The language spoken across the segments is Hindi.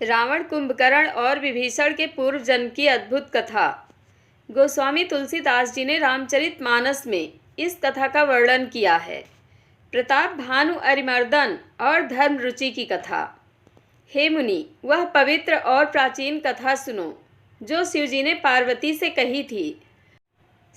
रावण, कुंभकर्ण और विभीषण के पूर्व जन्म की अद्भुत कथा। गोस्वामी तुलसीदास जी ने रामचरितमानस में इस कथा का वर्णन किया है। प्रताप भानु अरिमर्दन और धर्म रुचि की कथा। हे मुनि, वह पवित्र और प्राचीन कथा सुनो जो शिवजी ने पार्वती से कही थी।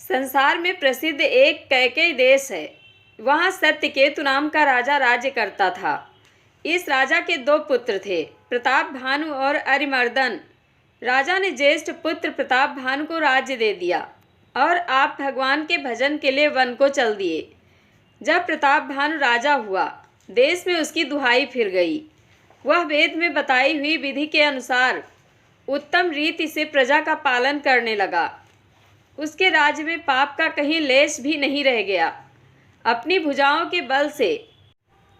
संसार में प्रसिद्ध एक कैकेयी देश है। वहाँ सत्यकेतु नाम का राजा राज्य करता था। इस राजा के 2 पुत्र थे, प्रताप भानु और अरिमर्दन। राजा ने ज्येष्ठ पुत्र प्रताप भानु को राज्य दे दिया और आप भगवान के भजन के लिए वन को चल दिए। जब प्रताप भानु राजा हुआ, देश में उसकी दुहाई फिर गई। वह वेद में बताई हुई विधि के अनुसार उत्तम रीति से प्रजा का पालन करने लगा। उसके राज्य में पाप का कहीं लेश भी नहीं रह गया। अपनी भुजाओं के बल से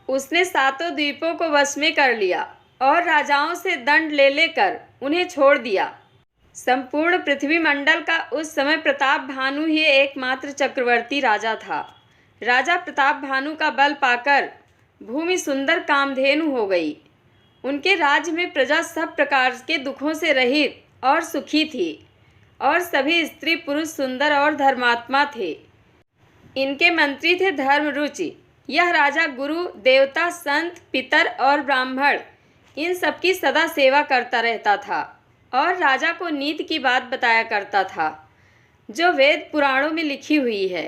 उसने 7 द्वीपों को वश में कर लिया और राजाओं से दंड ले लेकर उन्हें छोड़ दिया। संपूर्ण पृथ्वी मंडल का उस समय प्रताप भानु ही एकमात्र चक्रवर्ती राजा था। राजा प्रताप भानु का बल पाकर भूमि सुंदर कामधेनु हो गई। उनके राज्य में प्रजा सब प्रकार के दुखों से रहित और सुखी थी और सभी स्त्री पुरुष सुंदर और धर्मात्मा थे। इनके मंत्री थे धर्म रुचि। यह राजा गुरु, देवता, संत, पितर और ब्राह्मण इन सबकी सदा सेवा करता रहता था और राजा को नीति की बात बताया करता था जो वेद पुराणों में लिखी हुई है।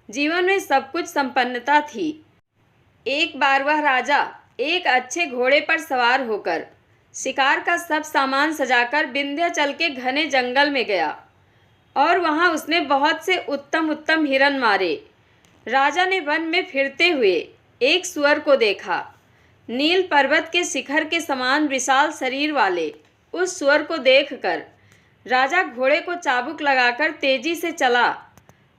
जीवन में सब कुछ संपन्नता थी। एक बार वह राजा एक अच्छे घोड़े पर सवार होकर शिकार का सब सामान सजाकर विंध्याचल के घने जंगल में गया और वहाँ उसने बहुत से उत्तम उत्तम हिरण मारे। राजा ने वन में फिरते हुए एक सुअर को देखा। नील पर्वत के शिखर के समान विशाल शरीर वाले उस सुअर को देखकर राजा घोड़े को चाबुक लगाकर तेजी से चला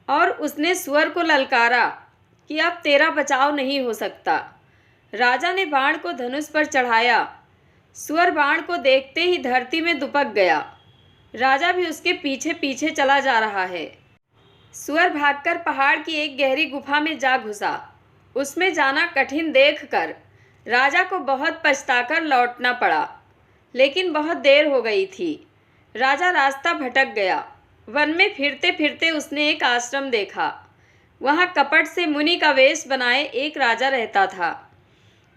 और उसने सुअर को ललकारा कि अब तेरा बचाव नहीं हो सकता। राजा ने बाण को धनुष पर चढ़ाया। सुअर बाण को देखते ही धरती में दुपक गया। राजा भी उसके पीछे पीछे चला जा रहा है। सुअर भागकर पहाड़ की एक गहरी गुफा में जा घुसा। उसमें जाना कठिन देखकर राजा को बहुत पछताकर लौटना पड़ा, लेकिन बहुत देर हो गई थी। राजा रास्ता भटक गया। वन में फिरते फिरते उसने एक आश्रम देखा। वहाँ कपट से मुनि का वेश बनाए एक राजा रहता था,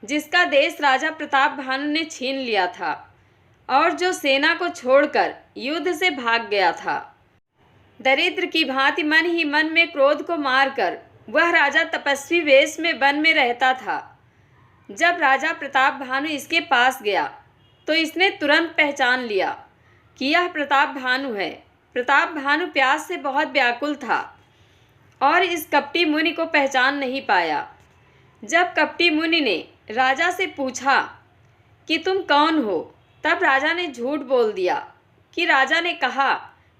जिसका देश राजा प्रताप भानु ने छीन लिया था और जो सेना को छोड़कर युद्ध से भाग गया था। दरिद्र की भांति मन ही मन में क्रोध को मारकर वह राजा तपस्वी वेश में वन में रहता था। जब राजा प्रताप भानु इसके पास गया तो इसने तुरंत पहचान लिया कि यह प्रताप भानु है। प्रताप भानु प्यास से बहुत व्याकुल था और इस कपटी मुनि को पहचान नहीं पाया। जब कपटी मुनि ने राजा से पूछा कि तुम कौन हो, तब राजा ने झूठ बोल दिया कि राजा ने कहा,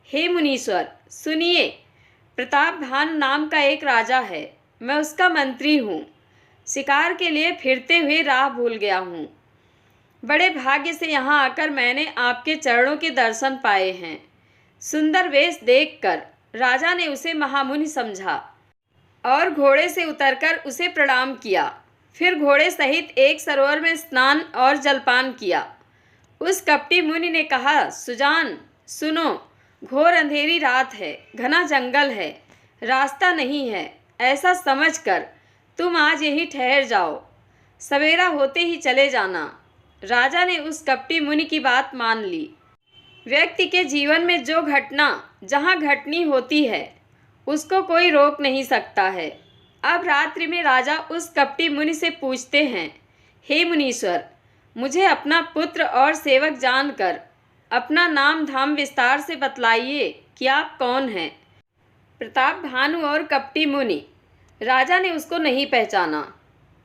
हे मुनीश्वर सुनिए, प्रताप भानु नाम का एक राजा है। मैं उसका मंत्री हूँ। शिकार के लिए फिरते हुए राह भूल गया हूँ। बड़े भाग्य से यहाँ आकर मैंने आपके चरणों के दर्शन पाए हैं। सुंदर वेश देखकर राजा ने उसे महामुनि समझा और घोड़े से उतरकर उसे प्रणाम किया। फिर घोड़े सहित एक सरोवर में स्नान और जलपान किया। उस कपटी मुनि ने कहा, सुजान सुनो, घोर अंधेरी रात है, घना जंगल है, रास्ता नहीं है। ऐसा समझकर तुम आज यहीं ठहर जाओ, सवेरा होते ही चले जाना। राजा ने उस कपटी मुनि की बात मान ली। व्यक्ति के जीवन में जो घटना जहाँ घटनी होती है उसको कोई रोक नहीं सकता है। अब रात्रि में राजा उस कपटी मुनि से पूछते हैं, हे मुनीश्वर, मुझे अपना पुत्र और सेवक जानकर अपना नाम धाम विस्तार से बतलाइए कि आप कौन हैं। प्रताप भानु और कपटी मुनि, राजा ने उसको नहीं पहचाना,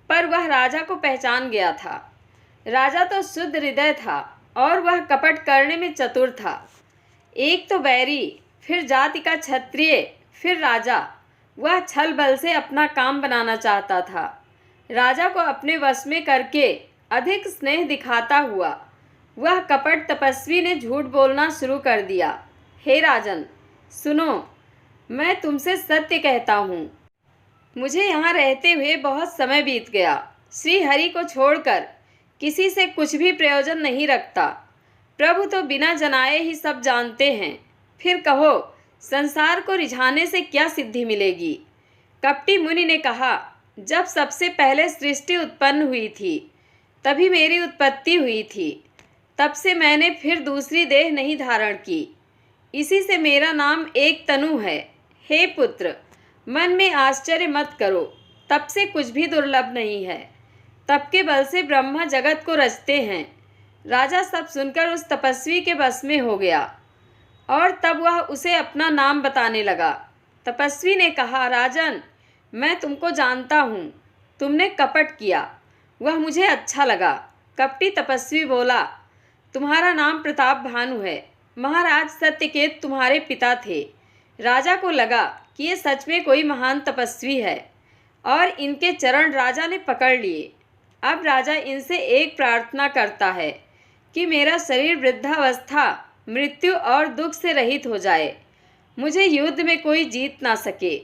पर वह राजा को पहचान गया था। राजा तो शुद्ध हृदय था और वह कपट करने में चतुर था। एक तो बैरी, फिर जाति का क्षत्रिय, फिर राजा। वह छल बल से अपना काम बनाना चाहता था। राजा को अपने वश में करके अधिक स्नेह दिखाता हुआ वह कपट तपस्वी ने झूठ बोलना शुरू कर दिया। हे राजन सुनो, मैं तुमसे सत्य कहता हूँ। मुझे यहाँ रहते हुए बहुत समय बीत गया। श्री हरि को छोड़कर किसी से कुछ भी प्रयोजन नहीं रखता। प्रभु तो बिना जनाए ही सब जानते हैं। फिर कहो, संसार को रिझाने से क्या सिद्धि मिलेगी? कपटी मुनि ने कहा, जब सबसे पहले सृष्टि उत्पन्न हुई थी तभी मेरी उत्पत्ति हुई थी। तब से मैंने फिर दूसरी देह नहीं धारण की। इसी से मेरा नाम एक तनु है। हे पुत्र, मन में आश्चर्य मत करो, तब से कुछ भी दुर्लभ नहीं है। तप के बल से ब्रह्मा जगत को रचते हैं। राजा सब सुनकर उस तपस्वी के बस में हो गया और तब वह उसे अपना नाम बताने लगा। तपस्वी ने कहा, राजन, मैं तुमको जानता हूँ। तुमने कपट किया, वह मुझे अच्छा लगा। कपटी तपस्वी बोला, तुम्हारा नाम प्रताप भानु है। महाराज सत्यकेत तुम्हारे पिता थे। राजा को लगा कि ये सच में कोई महान तपस्वी है और इनके चरण राजा ने पकड़ लिए। अब राजा इनसे एक प्रार्थना करता है कि मेरा शरीर वृद्धावस्था, मृत्यु और दुख से रहित हो जाए, मुझे युद्ध में कोई जीत ना सके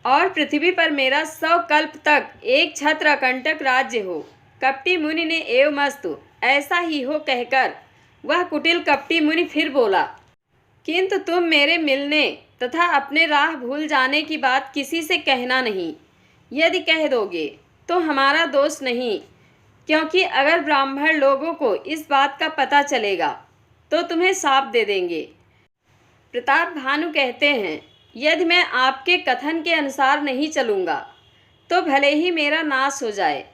और पृथ्वी पर मेरा 100 कल्प तक एक छत्र अकंटक राज्य हो। कपटी मुनि ने एवमस्तु, ऐसा ही हो कहकर वह कुटिल कपटी मुनि फिर बोला, किंतु तुम मेरे मिलने तथा अपने राह भूल जाने की बात किसी से कहना नहीं। यदि कह दोगे तो हमारा दोष नहीं, क्योंकि अगर ब्राह्मण लोगों को इस बात का पता चलेगा तो तुम्हें शाप दे देंगे। प्रताप भानु कहते हैं, यदि मैं आपके कथन के अनुसार नहीं चलूँगा तो भले ही मेरा नाश हो जाए,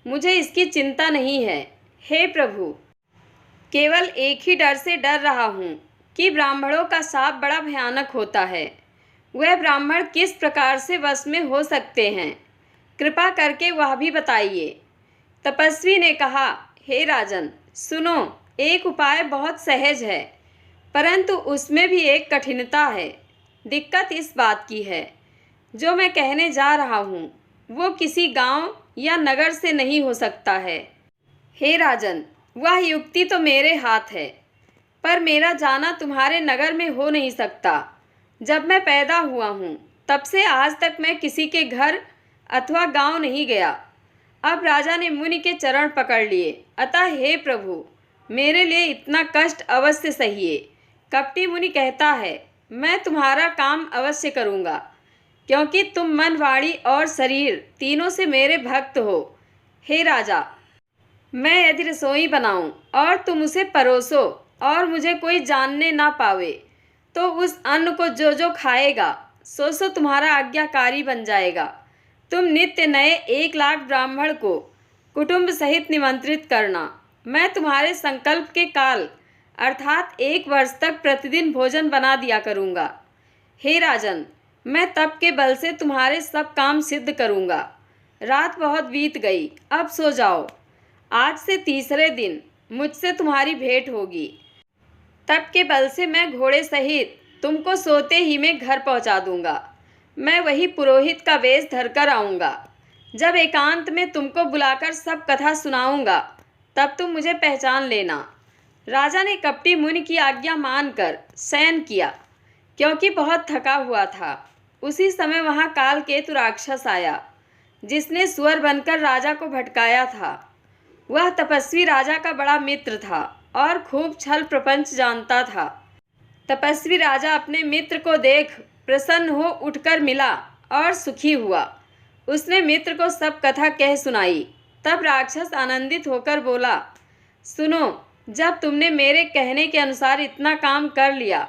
मुझे इसकी चिंता नहीं है। हे प्रभु, केवल एक ही डर से डर रहा हूँ कि ब्राह्मणों का शाप बड़ा भयानक होता है। वह ब्राह्मण किस प्रकार से वश में हो सकते हैं, कृपा करके वह भी बताइए। तपस्वी ने कहा, हे राजन, सुनो, एक उपाय बहुत सहज है, परंतु उसमें भी एक कठिनता है। दिक्कत इस बात की है, जो मैं कहने जा रहा हूँ वो किसी गांव या नगर से नहीं हो सकता है। हे राजन, वह युक्ति तो मेरे हाथ है, पर मेरा जाना तुम्हारे नगर में हो नहीं सकता। जब मैं पैदा हुआ हूँ तब से आज तक मैं किसी के घर अथवा गांव नहीं गया। अब राजा ने मुनि के चरण पकड़ लिए। अतः हे प्रभु, मेरे लिए इतना कष्ट अवश्य सहिए। कपटी मुनि कहता है, मैं तुम्हारा काम अवश्य करूँगा, क्योंकि तुम मन, वाणी और शरीर तीनों से मेरे भक्त हो। हे राजा, मैं यदि रसोई बनाऊं और तुम उसे परोसो और मुझे कोई जानने ना पावे, तो उस अन्न को जो जो खाएगा सो तुम्हारा आज्ञाकारी बन जाएगा। तुम नित्य नए 1 लाख ब्राह्मण को कुटुंब सहित निमंत्रित करना। मैं तुम्हारे संकल्प के काल अर्थात 1 वर्ष तक प्रतिदिन भोजन बना दिया करूँगा। हे राजन, मैं तप के बल से तुम्हारे सब काम सिद्ध करूँगा। रात बहुत बीत गई, अब सो जाओ। आज से तीसरे दिन मुझसे तुम्हारी भेंट होगी। तप के बल से मैं घोड़े सहित तुमको सोते ही में घर पहुंचा दूंगा। मैं वही पुरोहित का वेश धरकर आऊँगा। जब एकांत में तुमको बुलाकर सब कथा सुनाऊंगा तब तुम मुझे पहचान लेना। राजा ने कपटी मुनि की आज्ञा मानकर शयन किया, क्योंकि बहुत थका हुआ था। उसी समय वहाँ कालकेतु राक्षस आया, जिसने सुअर बनकर राजा को भटकाया था। वह तपस्वी राजा का बड़ा मित्र था और खूब छल प्रपंच जानता था। तपस्वी राजा अपने मित्र को देख प्रसन्न हो उठकर मिला और सुखी हुआ। उसने मित्र को सब कथा कह सुनाई। तब राक्षस आनंदित होकर बोला, सुनो, जब तुमने मेरे कहने के अनुसार इतना काम कर लिया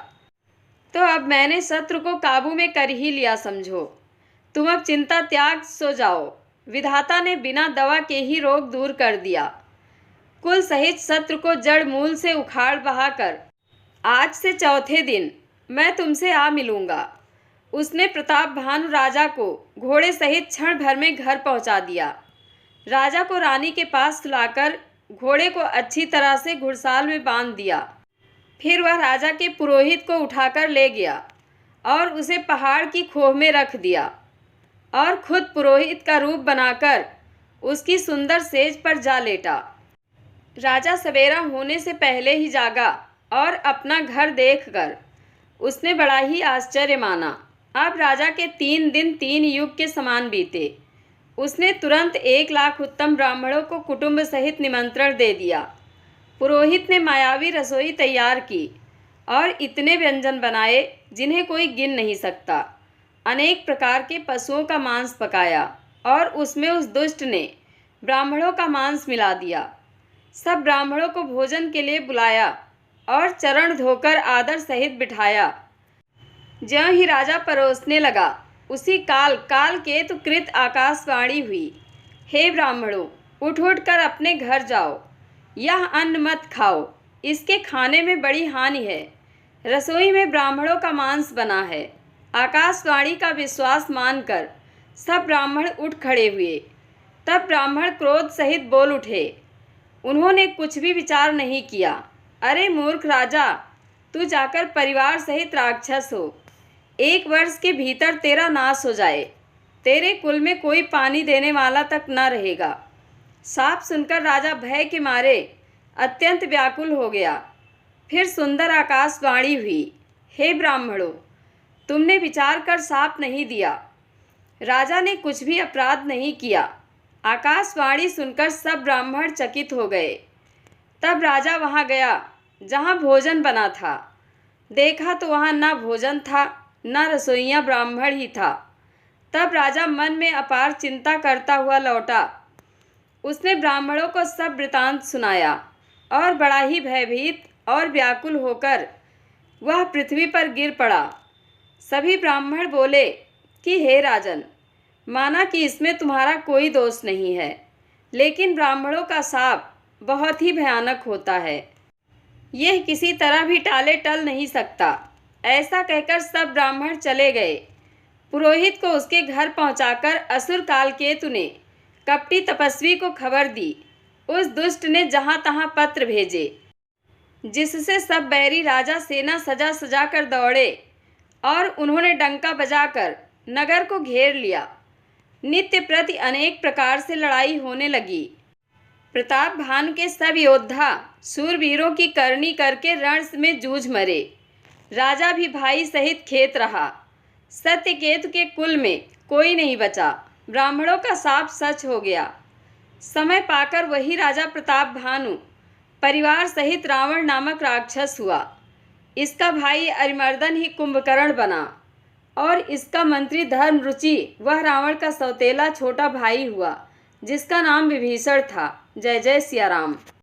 तो अब मैंने शत्रु को काबू में कर ही लिया समझो। तुम अब चिंता त्याग सो जाओ। विधाता ने बिना दवा के ही रोग दूर कर दिया। कुल सहित शत्रु को जड़ मूल से उखाड़ बहाकर आज से चौथे दिन मैं तुमसे आ मिलूँगा। उसने प्रताप भानु राजा को घोड़े सहित क्षण भर में घर पहुंचा दिया। राजा को रानी के पास सुलाकर घोड़े को अच्छी तरह से घुड़साल में बांध दिया। फिर वह राजा के पुरोहित को उठाकर ले गया और उसे पहाड़ की खोह में रख दिया और खुद पुरोहित का रूप बनाकर उसकी सुंदर सेज पर जा लेटा। राजा सवेरा होने से पहले ही जागा और अपना घर देखकर उसने बड़ा ही आश्चर्य माना। अब राजा के 3 दिन 3 युग के समान बीते। उसने तुरंत 1 लाख उत्तम ब्राह्मणों को कुटुंब सहित निमंत्रण दे दिया। पुरोहित ने मायावी रसोई तैयार की और इतने व्यंजन बनाए जिन्हें कोई गिन नहीं सकता। अनेक प्रकार के पशुओं का मांस पकाया और उसमें उस दुष्ट ने ब्राह्मणों का मांस मिला दिया। सब ब्राह्मणों को भोजन के लिए बुलाया और चरण धोकर आदर सहित बिठाया। ज्यों ही राजा परोसने लगा, उसी काल कालकेतु कृत आकाशवाणी हुई, हे ब्राह्मणों, उठ उठ कर अपने घर जाओ। यह अन्न मत खाओ, इसके खाने में बड़ी हानि है। रसोई में ब्राह्मणों का मांस बना है। आकाशवाणी का विश्वास मानकर सब ब्राह्मण उठ खड़े हुए। तब ब्राह्मण क्रोध सहित बोल उठे। उन्होंने कुछ भी विचार नहीं किया। अरे मूर्ख राजा, तू जाकर परिवार सहित राक्षस हो। 1 वर्ष के भीतर तेरा नाश हो जाए। तेरे कुल में कोई पानी देने वाला तक न रहेगा। साफ सुनकर राजा भय के मारे अत्यंत व्याकुल हो गया। फिर सुंदर आकाशवाणी हुई, हे ब्राह्मणों, तुमने विचार कर साप नहीं दिया। राजा ने कुछ भी अपराध नहीं किया। आकाशवाणी सुनकर सब ब्राह्मण चकित हो गए। तब राजा वहाँ गया जहाँ भोजन बना था। देखा तो वहाँ न भोजन था, न रसोइया ब्राह्मण ही था। तब राजा मन में अपार चिंता करता हुआ लौटा। उसने ब्राह्मणों को सब वृतांत सुनाया और बड़ा ही भयभीत और व्याकुल होकर वह पृथ्वी पर गिर पड़ा। सभी ब्राह्मण बोले कि हे राजन, माना कि इसमें तुम्हारा कोई दोष नहीं है, लेकिन ब्राह्मणों का शाप बहुत ही भयानक होता है। यह किसी तरह भी टाले टल नहीं सकता। ऐसा कहकर सब ब्राह्मण चले गए। पुरोहित को उसके घर पहुंचाकर असुर कालकेतु ने कपटी तपस्वी को खबर दी। उस दुष्ट ने जहां तहां पत्र भेजे, जिससे सब बैरी राजा सेना सजा सजा कर दौड़े और उन्होंने डंका बजाकर नगर को घेर लिया। नित्य प्रति अनेक प्रकार से लड़ाई होने लगी। प्रताप भानु के सब योद्धा शूरवीरों की करनी करके रण में जूझ मरे। राजा भी भाई सहित खेत रहा। सत्यकेतु के कुल में कोई नहीं बचा। ब्राह्मणों का शाप सच हो गया। समय पाकर वही राजा प्रताप भानु परिवार सहित रावण नामक राक्षस हुआ। इसका भाई अरिमर्दन ही कुंभकर्ण बना और इसका मंत्री धर्मरुचि वह रावण का सौतेला छोटा भाई हुआ, जिसका नाम विभीषण था। जय जय सिया राम।